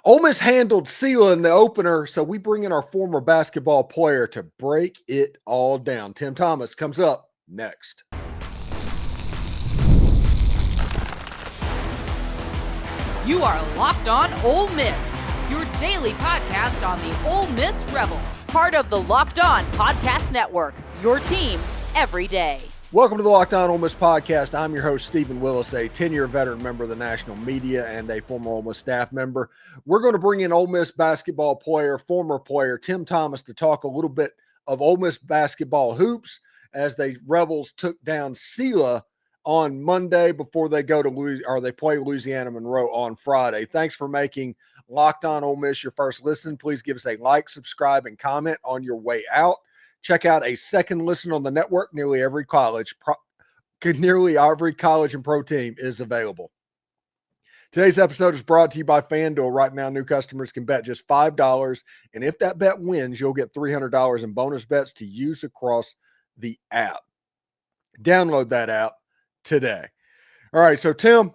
Ole Miss handled Sela in the opener, so we bring in our former basketball player to break it all down. Tim Thomas comes up next. You are Locked On Ole Miss, your daily podcast on the Ole Miss Rebels. Part of the Locked On Podcast Network, your team every day. Welcome to the Locked On Ole Miss podcast. I'm your host, Steven Willis, a 10-year veteran member of the national media and a former Ole Miss staff member. We're going to bring in Ole Miss basketball player, former player, Tim Thomas, to talk a little bit of Ole Miss basketball hoops as the Rebels took down Sela on Monday before they go to they play Louisiana Monroe on Friday. Thanks for making Locked On Ole Miss your first listen. Please give us a like, subscribe, and comment on your way out. Check out a second listen on the network. Nearly every college and pro team is available. Today's episode is brought to you by FanDuel. Right now, new customers can bet just $5, and if that bet wins, you'll get $300 in bonus bets to use across the app. Download that app today. All right, so Tim,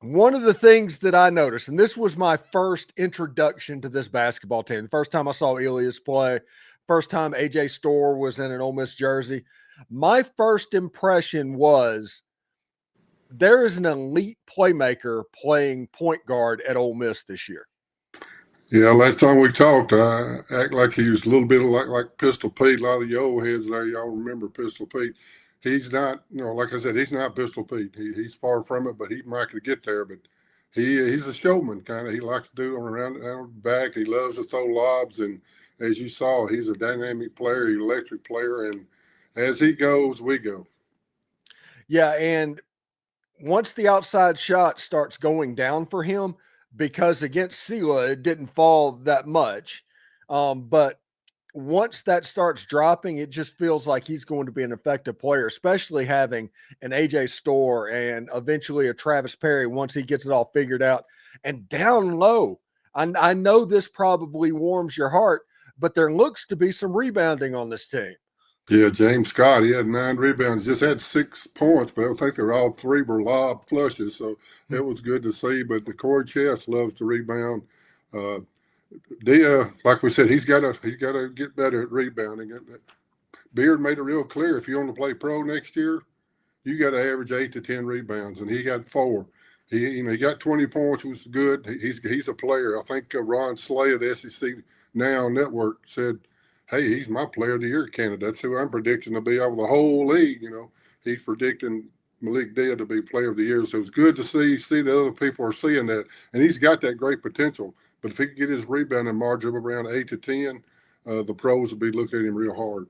one of the things that I noticed, and this was my first introduction to this basketball team, the first time I saw Ilias play, first time AJ Storr was in an Ole Miss jersey, my first impression was there is an elite playmaker playing point guard at Ole Miss this year. Yeah, last time we talked, I act like he was a little bit like Pistol Pete. A lot of the old heads there, y'all remember Pistol Pete. He's not, like I said, he's not Pistol Pete. He's far from it, but he might could get there. But he's a showman kind of. He likes to do it around the back. He loves to throw lobs, and as you saw, he's a dynamic player, electric player, and as he goes, we go. Yeah, and once the outside shot starts going down for him, because against Sela, it didn't fall that much, but once that starts dropping, it just feels like he's going to be an effective player, especially having an AJ Storr and eventually a Travis Perry once he gets it all figured out. And down low, I know this probably warms your heart, but there looks to be some rebounding on this team. Yeah, James Scott, he had 9 rebounds, just had 6 points, but I think all 3 were lob flushes, so it was good to see. But the Corey Chess loves to rebound. Like we said, he's got to get better at rebounding. Beard made it real clear, if you want to play pro next year, you got to average 8 to 10 rebounds, and he got 4. He got 20 points, which was good. He's a player. I think Ron Slay of the SEC Now Network said, hey, he's my player of the year candidate. That's who I'm predicting to be over the whole league. He's predicting Malik Dia to be player of the year. So it's good to see the other people are seeing that. And he's got that great potential. But if he can get his rebounding margin of around 8 to 10, the pros will be looking at him real hard.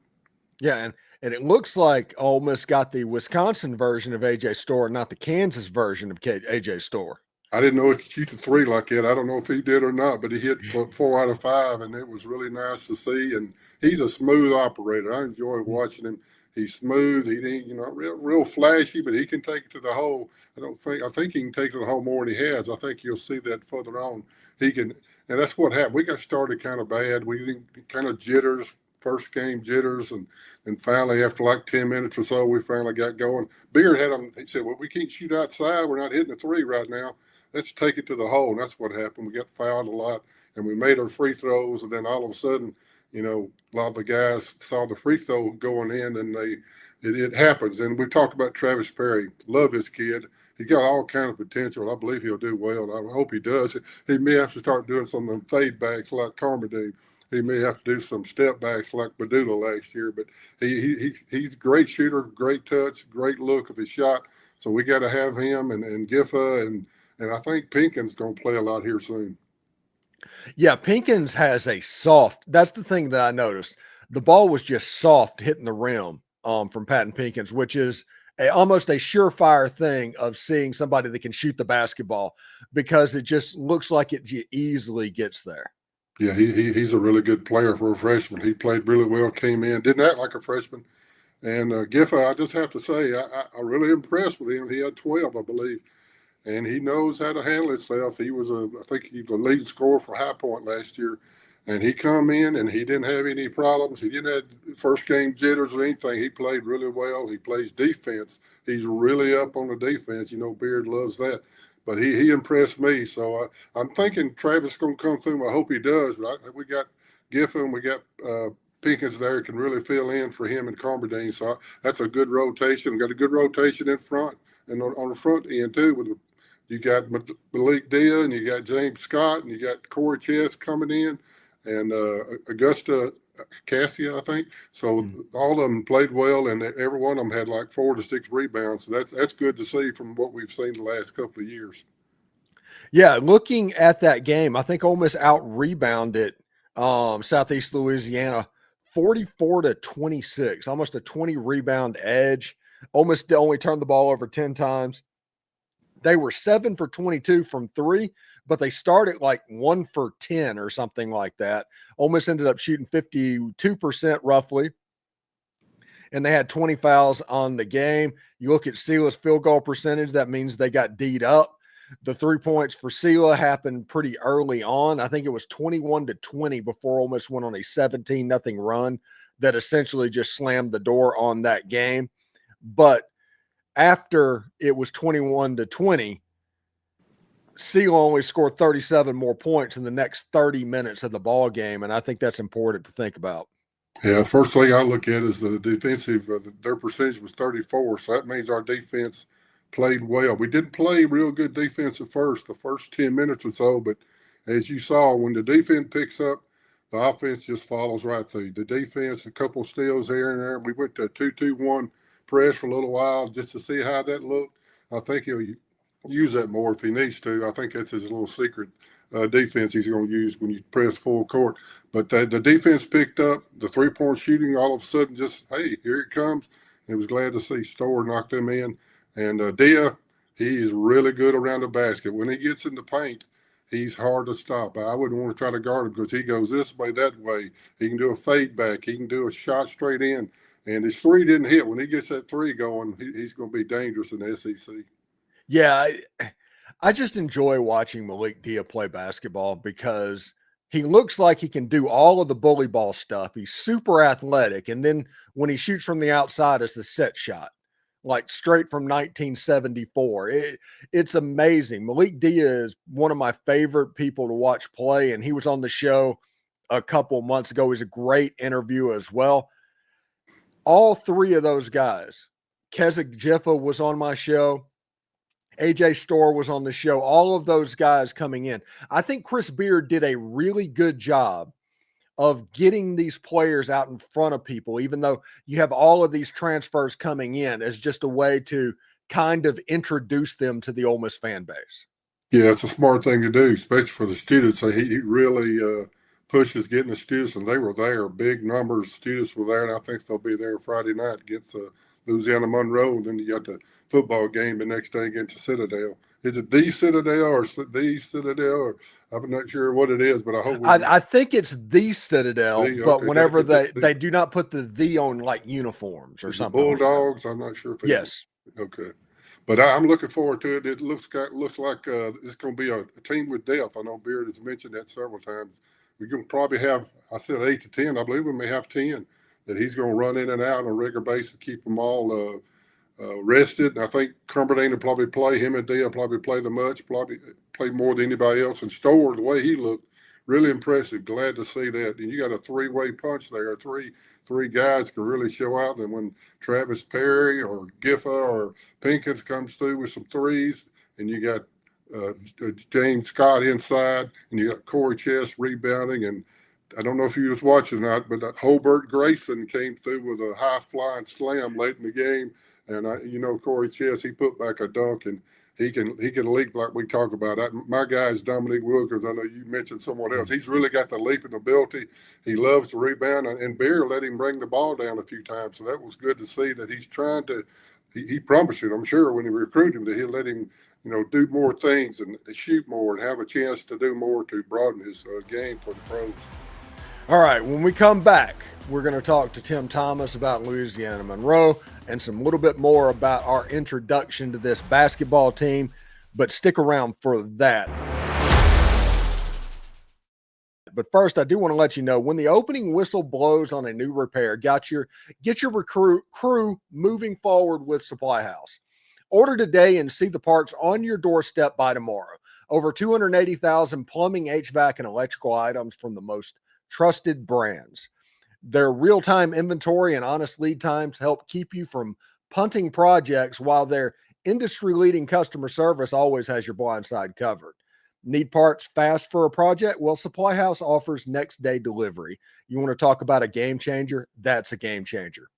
Yeah, and it looks like Ole Miss got the Wisconsin version of AJ Storr, not the Kansas version of AJ Storr. I didn't know he could shoot a 3 like that. I don't know if he did or not, but he hit 4 out of 5, and it was really nice to see. And he's a smooth operator. I enjoy watching him. He's smooth. He ain't, real flashy, but he can take it to the hole. I think he can take it to the hole more than he has. I think you'll see that further on. He can, and that's what happened. We got started kind of bad. We didn't kind of jitters. First game jitters, and finally after like 10 minutes or so, we finally got going. Beard had him. He said, "Well, we can't shoot outside. We're not hitting a 3 right now. Let's take it to the hole." And that's what happened. We got fouled a lot, and we made our free throws. And then all of a sudden, a lot of the guys saw the free throw going in, and it happens. And we talked about Travis Perry. Love this kid. He's got all kind of potential. I believe he'll do well. I hope he does. He may have to start doing some of them fade backs like Kamardine. He may have to do some step backs like Badula last year, but he's a great shooter, great touch, great look of his shot. So we got to have him and Giffa, and I think Pinkins going to play a lot here soon. Yeah, Pinkins has that's the thing that I noticed. The ball was just soft hitting the rim from Patton Pinkins, which is almost a surefire thing of seeing somebody that can shoot the basketball, because it just looks like it easily gets there. Yeah, he's a really good player for a freshman. He played really well, came in, didn't act like a freshman. And Giffa, I just have to say, I'm really impressed with him. He had 12, I believe, and he knows how to handle himself. He was I think he was the lead scorer for High Point last year, and he come in and he didn't have any problems. He didn't have first game jitters or anything. He played really well. He plays defense. He's really up on the defense. Beard loves that. but he impressed me. So I'm thinking Travis is going to come through. I hope he does. But we got Giffen, we got Pinkins there can really fill in for him and Kamardine. So that's a good rotation. We got a good rotation in front and on the front end too. You got Malik Dia and you got James Scott and you got Corey Chess coming in and Augusta Cassia, I think. So all of them played well, and every one of them had like 4 to 6 rebounds. So that's good to see from what we've seen the last couple of years. Yeah, looking at that game, I think Ole Miss out-rebounded Southeast Louisiana 44-26, almost a 20-rebound edge. Ole Miss only turned the ball over 10 times. They were 7 for 22 from 3, but they started like 1 for 10 or something like that. Ole Miss ended up shooting 52% roughly, and they had 20 fouls on the game. You look at Sila's field goal percentage, that means they got D'd up. The 3 points for Sila happened pretty early on. I think it was 21-20 before Ole Miss went on a 17-0 run that essentially just slammed the door on that game. But after it was 21-20, Sila only scored 37 more points in the next 30 minutes of the ball game, and I think that's important to think about. Yeah, first thing I look at is the defensive. Their percentage was 34, so that means our defense played well. We didn't play real good defense at first, the first 10 minutes or so, but as you saw, when the defense picks up, the offense just follows right through. The defense, a couple steals here and there. We went to a 2-2-1 press for a little while just to see how that looked. I think he'll use that more if he needs to. I think that's his little secret defense he's going to use when you press full court. But the defense picked up. The three-point shooting all of a sudden just, hey, here it comes. It was glad to see Storr knock them in. And Dia, he is really good around the basket. When he gets in the paint, he's hard to stop. I wouldn't want to try to guard him because he goes this way, that way. He can do a fade back. He can do a shot straight in. And his three didn't hit. When he gets that three going, he's going to be dangerous in the SEC. Yeah, I just enjoy watching Malik Dia play basketball because he looks like he can do all of the bully ball stuff. He's super athletic. And then when he shoots from the outside, it's the set shot, like straight from 1974. It's amazing. Malik Dia is one of my favorite people to watch play, and he was on the show a couple months ago. He's a great interview as well. All three of those guys, Keswick Jiffa was on my show. AJ Storr was on the show. All of those guys coming in. I think Chris Beard did a really good job of getting these players out in front of people, even though you have all of these transfers coming in, as just a way to kind of introduce them to the Ole Miss fan base. Yeah, it's a smart thing to do, especially for the students. So he really pushes getting the students, and they were there. Big numbers of students were there, and I think they'll be there Friday night against Louisiana Monroe, and then you got the football game the next day against the Citadel. Is it the Citadel or the Citadel? Or I'm not sure what it is, but I hope. I think it's the Citadel, but okay, whenever they do not put the on like uniforms or something. Bulldogs, I'm not sure if yes. Okay. But I'm looking forward to it. It looks like it's going to be a team with depth. I know Beard has mentioned that several times. We're going to probably have, I said 8 to 10. I believe we may have 10 that he's going to run in and out on a regular basis, keep them all rested. And I think Kamardine will probably play. Him and Dale probably play the much, probably play more than anybody else. And Storr, the way he looked, really impressive. Glad to see that. And you got a three-way punch there. Three guys can really show out. And when Travis Perry or Giffa or Pinkins comes through with some threes, and you got James Scott inside, and you got Corey Chess rebounding. And I don't know if you was watching or not, but Hobart Grayson came through with a high-flying slam late in the game. And Corey Chess, he put back a dunk, and he can leap like we talk about. My guy is Dominique Wilkins. I know you mentioned someone else. He's really got the leaping ability. He loves to rebound, and Beer let him bring the ball down a few times. So that was good to see that he's trying to. He promised you, I'm sure, when he recruited him, that he'll let him, do more things and shoot more and have a chance to do more to broaden his game for the pros. All right, when we come back, we're going to talk to Tim Thomas about Louisiana Monroe and some little bit more about our introduction to this basketball team, but stick around for that. But first, I do want to let you know, when the opening whistle blows on a new repair, get your crew moving forward with Supply House. Order today and see the parts on your doorstep by tomorrow. Over 280,000 plumbing, HVAC, and electrical items from the most trusted brands. Their real-time inventory and honest lead times help keep you from punting projects, while their industry-leading customer service always has your blind side covered. Need parts fast for a project? Well, Supply House offers next-day delivery. You want to talk about a game changer? That's a game changer.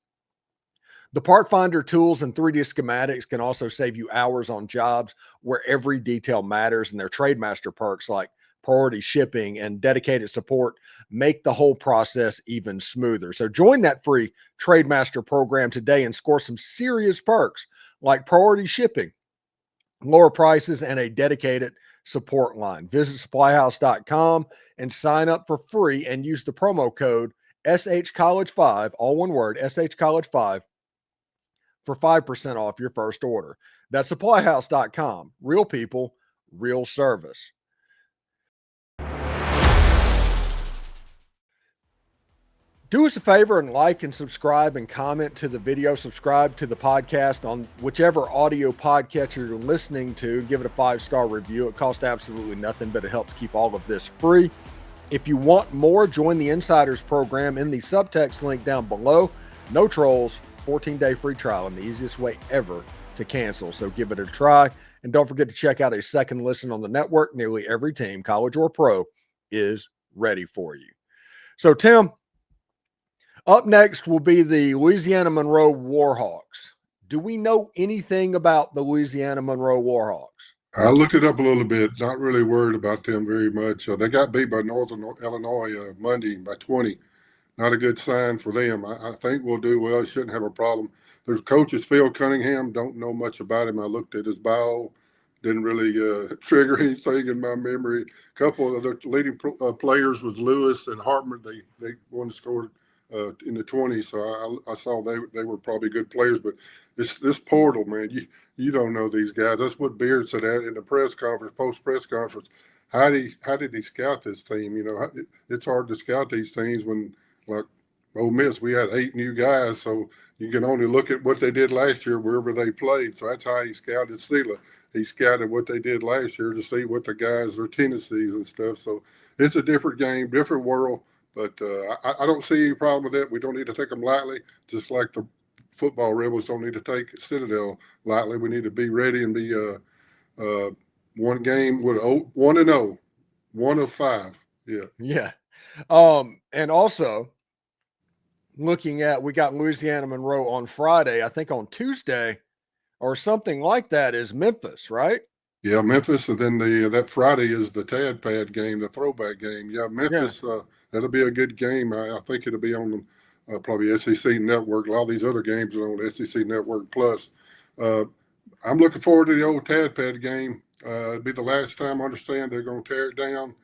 The Part Finder tools and 3D schematics can also save you hours on jobs where every detail matters, and their Trademaster perks like priority shipping and dedicated support make the whole process even smoother. So join that free Trademaster program today and score some serious perks like priority shipping, lower prices, and a dedicated support line. Visit supplyhouse.com and sign up for free and use the promo code SHCollege5, all one word, SHCollege5, for 5% off your first order. That's supplyhouse.com. Real people, real service. Do us a favor and like and subscribe and comment to the video. Subscribe to the podcast on whichever audio podcatcher you're listening to. Give it a 5-star review. It costs absolutely nothing, but it helps keep all of this free. If you want more, join the Insiders program in the subtext link down below. No trolls, 14-day free trial, and the easiest way ever to cancel. So give it a try. And don't forget to check out a second listen on the network. Nearly every team, college or pro, is ready for you. So, Tim, up next will be the Louisiana Monroe Warhawks. Do we know anything about the Louisiana Monroe Warhawks? I looked it up a little bit. Not really worried about them very much. They got beat by Northern Illinois Monday by 20. Not a good sign for them. I think we'll do well. Shouldn't have a problem. Their coach is Phil Cunningham. Don't know much about him. I looked at his bio. Didn't really trigger anything in my memory. A couple of their leading players was Lewis and Hartman. They won, scored in the 20s, so I saw they were probably good players. But this portal, man, you don't know these guys. That's what Beard said in the press conference, post-press conference. How did he scout this team? You know, it's hard to scout these teams when, like Ole Miss, we had 8 new guys, so you can only look at what they did last year wherever they played. So that's how he scouted Steele. He scouted what they did last year to see what the guys, their tendencies and stuff. So it's a different game, different world. But I don't see any problem with that. We don't need to take them lightly, just like the football Rebels don't need to take Citadel lightly. We need to be ready and be one game with 1-0, 1 of 5. Yeah. Yeah. And also looking at, we got Louisiana Monroe on Friday. I think on Tuesday or something like that is Memphis, right? Yeah, Memphis, and then that Friday is the Tad Pad game, the throwback game. Yeah, Memphis, that'll be a good game. I think it'll be on probably SEC Network. A lot of these other games are on SEC Network Plus. I'm looking forward to the old Tad Pad game. It'll be the last time I understand they're going to tear it down,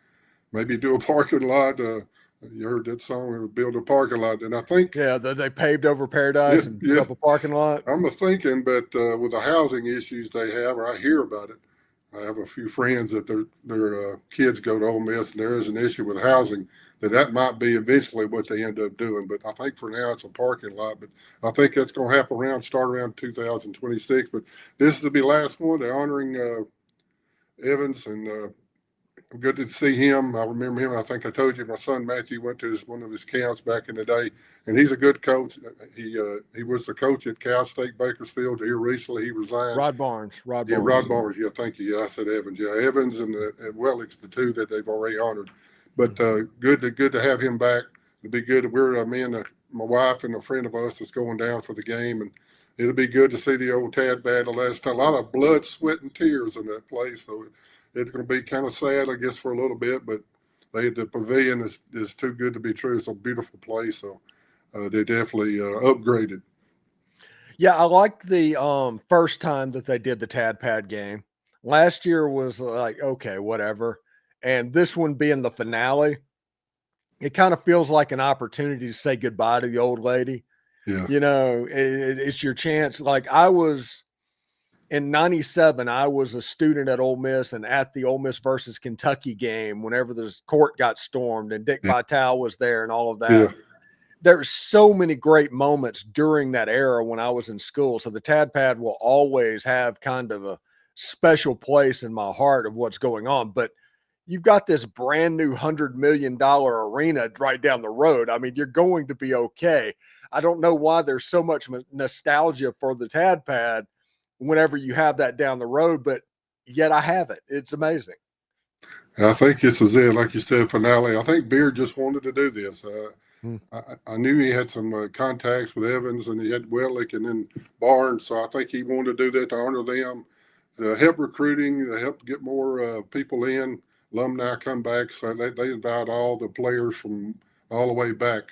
maybe do a parking lot. You heard that song, build a parking lot. And I think they paved over Paradise and built up a parking lot. I'm thinking, but with the housing issues they have, or I hear about it, I have a few friends that their kids go to Ole Miss, and there is an issue with housing, that might be eventually what they end up doing. But I think for now it's a parking lot. But I think that's going to happen start around 2026. But this is to be the last one. They're honoring Evans, and good to see him. I remember him. I think I told you my son Matthew went to one of his camps back in the day, and he's a good coach. He was the coach at Cal State Bakersfield here recently. He resigned. Rod Barnes. Rod Barnes. Yeah, thank you. Yeah, I said Evans. Yeah, Evans and Wellick's the two that they've already honored. But good to have him back. It'd be good. We're me and my wife and a friend of us is going down for the game, and it'll be good to see the old Tad Pad the last time. A lot of blood, sweat, and tears in that place. So it's going to be kind of sad, I guess, for a little bit, but the pavilion is too good to be true. It's a beautiful place, so they definitely upgraded. Yeah, I like the first time that they did the Tad Pad game. Last year was like, okay, whatever. And this one being the finale, it kind of feels like an opportunity to say goodbye to the old lady. Yeah. You know, it's your chance. Like I was in 97, I was a student at Ole Miss, and at the Ole Miss versus Kentucky game, whenever the court got stormed and Dick Vitale was there and all of that. there's so many great moments during that era when I was in school. So the Tad Pad will always have kind of a special place in my heart of what's going on. But you've got this brand new $100 million arena right down the road. I mean, you're going to be okay. I don't know why there's so much nostalgia for the Tad Pad whenever you have that down the road, but yet I have it. It's amazing. I think this is it, like you said, finale. I think Beard just wanted to do this. I knew he had some contacts with Evans, and he had Wellick and then Barnes, so I think he wanted to do that to honor them, to help recruiting, to help get more people in, alumni come back. So they invite all the players from all the way back.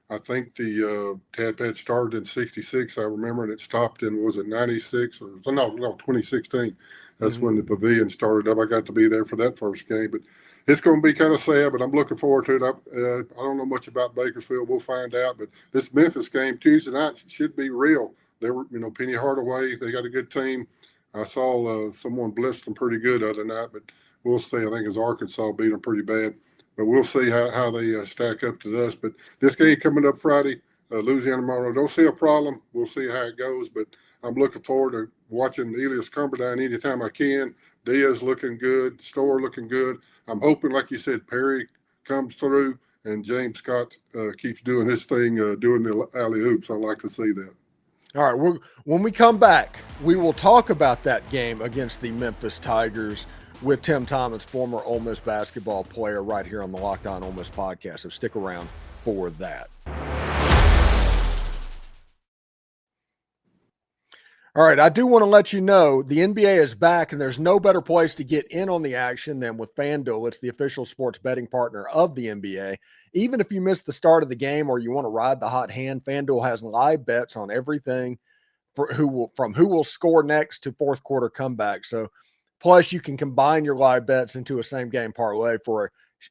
I think the Tad Pad started in '66, I remember, and it stopped in, was it 96 or no, 2016. That's when the pavilion started up. I got to be there for that first game, but it's going to be kind of sad, but I'm looking forward to it. I don't know much about Bakersfield. We'll find out, but this Memphis game Tuesday night should be real. They were, Penny Hardaway, they got a good team. I saw someone blitz them pretty good the other night, but we'll see. I think it's Arkansas beat them pretty bad. But we'll see how they stack up to us. But this game coming up Friday, Louisiana Monroe, don't see a problem. We'll see how it goes. But I'm looking forward to watching Ilias Kamardine anytime I can. Diaz looking good. Storr looking good. I'm hoping, like you said, Perry comes through and James Scott keeps doing his thing, doing the alley hoops. I like to see that. All right. When we come back, we will talk about that game against the Memphis Tigers with Tim Thomas, former Ole Miss basketball player, right here on the Locked On Ole Miss podcast. So stick around for that. All right, I do want to let you know the NBA is back, and there's no better place to get in on the action than with FanDuel. It's the official sports betting partner of the NBA. Even if you missed the start of the game or you want to ride the hot hand, FanDuel has live bets on everything from who will score next to fourth quarter comeback. So plus, you can combine your live bets into a same-game parlay for an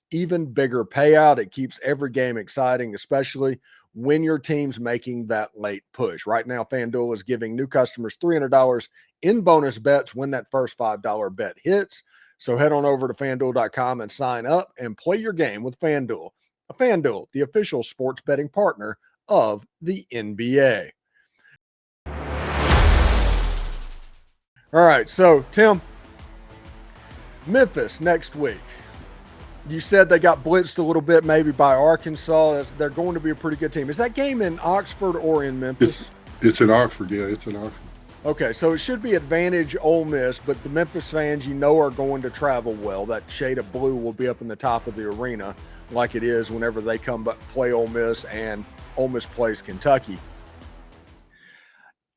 even bigger payout. It keeps every game exciting, especially when your team's making that late push. Right now, FanDuel is giving new customers $300 in bonus bets when that first $5 bet hits. So head on over to FanDuel.com and sign up and play your game with FanDuel. FanDuel, the official sports betting partner of the NBA. All right, so Tim, Memphis next week. You said they got blitzed a little bit maybe by Arkansas. They're going to be a pretty good team. Is that game in Oxford or in Memphis? It's in Oxford, yeah. It's in Oxford. Okay, so it should be advantage Ole Miss, but the Memphis fans are going to travel well. That shade of blue will be up in the top of the arena like it is whenever they come play Ole Miss and Ole Miss plays Kentucky.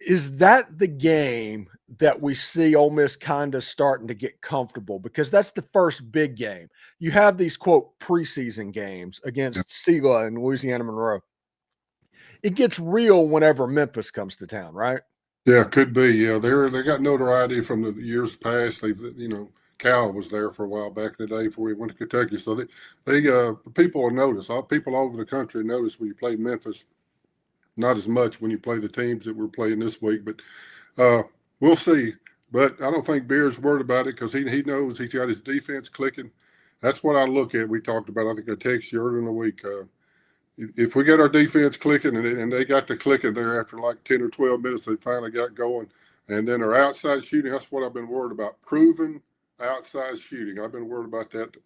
Is that the game that we see Ole Miss kind of starting to get comfortable? Because that's the first big game. You have these, quote, preseason games against Sela and Louisiana Monroe. It gets real whenever Memphis comes to town, right? Yeah, could be. Yeah, they got notoriety from the years past. Cal was there for a while back in the day before we went to Kentucky. So they people will notice. All people all over the country notice when you play Memphis. Not as much when you play the teams that we're playing this week, but we'll see. But I don't think Beard's worried about it because he knows he's got his defense clicking. That's what I look at. We talked about, I think I texted you earlier in the week. If we get our defense clicking, and they got the clicking there after like 10 or 12 minutes, they finally got going. And then our outside shooting, that's what I've been worried about. Proven outside shooting. I've been worried about that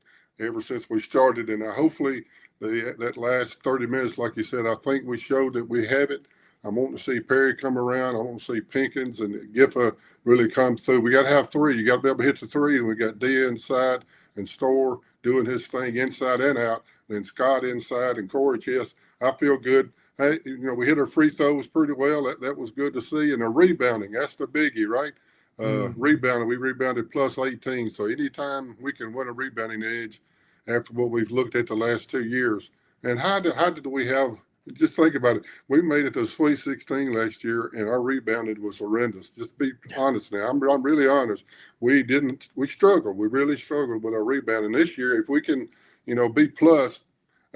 ever since we started. And hopefully that last 30 minutes, like you said, I think we showed that we have it. I want to see Perry come around. I want to see Pinkins and Giffa really come through. We got to have three. You got to be able to hit the three. And we got Dia inside and Storr doing his thing inside and out. And then Scott inside and Corey Chess. I feel good. Hey, we hit our free throws pretty well. That was good to see. And the rebounding, that's the biggie, right? Rebounding, we rebounded plus 18. So anytime we can win a rebounding edge after what we've looked at the last 2 years. And how did we have – just think about it. We made it to Sweet 16 last year, and our rebounding was horrendous. Just be honest now. I'm really honest. We struggled. We really struggled with our rebounding. This year, if we can, be plus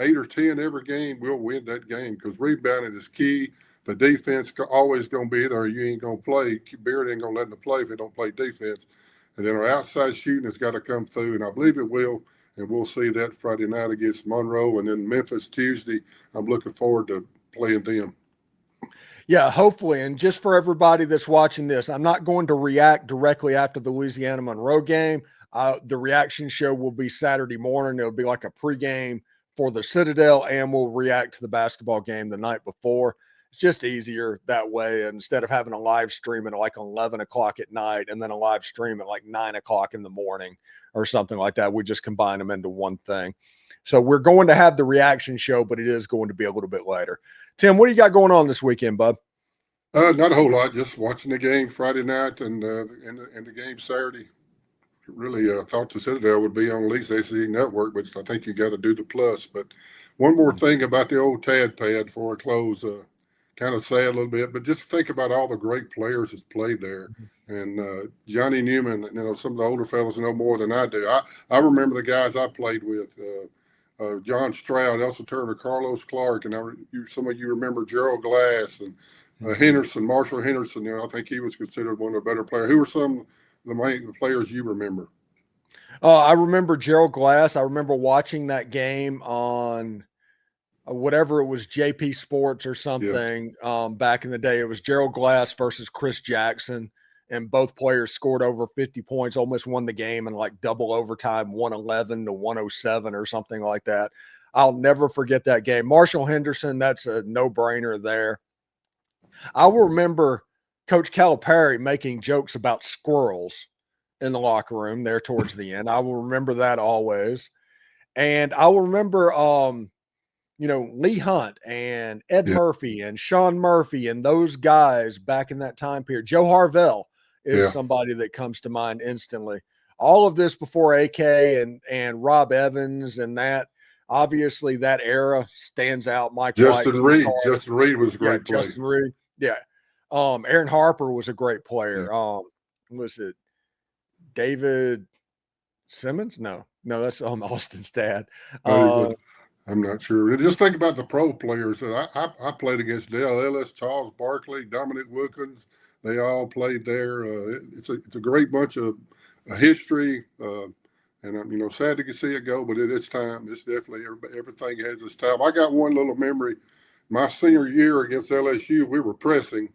8 or 10 every game, we'll win that game because rebounding is key. The defense always going to be there. You ain't going to play. Beard ain't going to let them play if they don't play defense. And then our outside shooting has got to come through, and I believe it will. And we'll see that Friday night against Monroe and then Memphis Tuesday. I'm looking forward to playing them. Yeah, hopefully. And just for everybody that's watching this, I'm not going to react directly after the Louisiana Monroe game. The reaction show will be Saturday morning. It'll be like a pregame for the Citadel, and we'll react to the basketball game the night before. It's just easier that way instead of having a live stream at like 11 o'clock at night and then a live stream at like 9 o'clock in the morning or something like that. We just combine them into one thing. So we're going to have the reaction show, but it is going to be a little bit later. Tim, what do you got going on this weekend, bud? Not a whole lot. Just watching the game Friday night and the game Saturday. Really thought the Citadel would be on at least SEC Network, but I think you got to do the plus. But one more thing about the old Tad Pad before I close, kind of sad a little bit, but just think about all the great players that's played there. And Johnny Newman, you know, some of the older fellas know more than I do. I remember the guys I played with, John Stroud, Elsa Turner, Carlos Clark, and some of you remember Gerald Glass and Henderson, Marshall Henderson. You know, I think he was considered one of the better players. Who were some of the main players you remember? I remember Gerald Glass. I remember watching that game on whatever it was, JP Sports or something. Back in the day, it was Gerald Glass versus Chris Jackson, and both players scored over 50 points, almost won the game in like double overtime, 111 to 107 or something like that. I'll never forget that game. Marshall Henderson, that's a no-brainer there. I will remember Coach Calipari making jokes about squirrels in the locker room there towards the end. I will remember that always. And I will remember, Lee Hunt and Ed Murphy and Sean Murphy and those guys back in that time period. Joe Harvell is somebody that comes to mind instantly. All of this before AK and Rob Evans and that. Obviously, that era stands out. Justin Reed. Justin Reed was a great player. Justin Reed. Yeah. Aaron Harper was a great player. Was it David Simmons? No, that's Austin's dad. I'm not sure. Just think about the pro players. I played against Dale Ellis, Charles Barkley, Dominic Wilkins. They all played there. It's a great bunch of history. And I'm sad to see it go, but it's time. It's definitely everything has its time. I got one little memory. My senior year against LSU, we were pressing,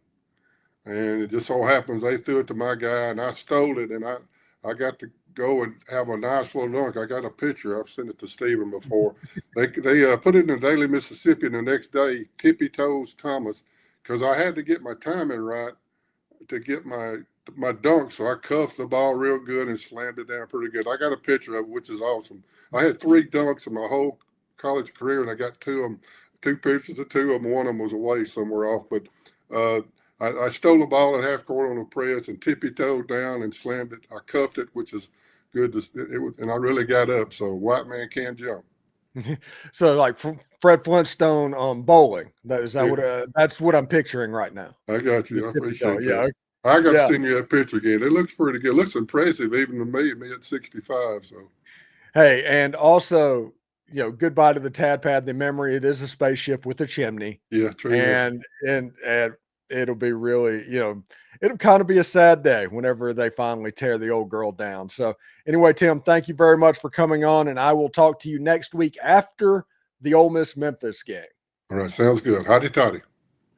and it just so happens they threw it to my guy, and I stole it, and I got to go and have a nice little dunk. I got a picture. I've sent it to Steven before. They put it in the Daily Mississippian the next day, Tippy Toes Thomas, because I had to get my timing right to get my dunk, so I cuffed the ball real good and slammed it down pretty good. I got a picture of it, which is awesome. I had 3 dunks in my whole college career, and I got 2 of them. 2 pictures of 2 of them. One of them was away somewhere off, but I stole the ball at half court on a press and tippy-toed down and slammed it. I cuffed it, which is good. And I really got up. So white man can't jump. So like Fred Flintstone bowling. That's what I'm picturing right now. I got you. I appreciate that. I got to send you that picture again. It looks pretty good. It looks impressive even to me at 65. So, hey, and also, goodbye to the Tad Pad, the memory. It is a spaceship with a chimney. Yeah, true. And it'll be really, it'll kind of be a sad day whenever they finally tear the old girl down. So anyway, Tim, thank you very much for coming on, and I will talk to you next week after the Ole Miss Memphis game. All right, sounds good. Hotty Toddy.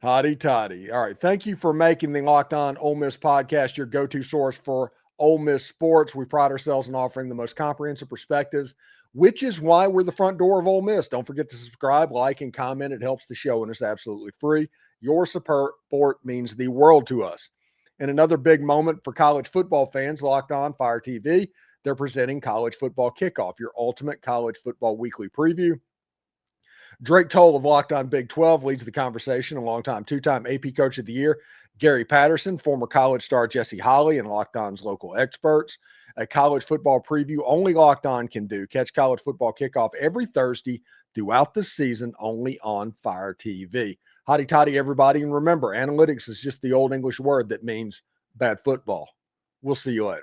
Hotty Toddy. All right, thank you for making the Locked On Ole Miss podcast your go-to source for Ole Miss sports. We pride ourselves in offering the most comprehensive perspectives, which is why we're the front door of Ole Miss. Don't forget to subscribe, like, and comment. It helps the show, and it's absolutely free. Your support means the world to us. And another big moment for college football fans, Locked On Fire TV. They're presenting College Football Kickoff, your ultimate college football weekly preview. Drake Toll of Locked On Big 12 leads the conversation, a longtime 2-time AP Coach of the Year. Gary Patterson, former college star Jesse Holley, and Locked On's local experts. A college football preview only Locked On can do. Catch College Football Kickoff every Thursday throughout the season, only on Fire TV. Hotty Toddy, everybody. And remember, analytics is just the old English word that means bad football. We'll see you later.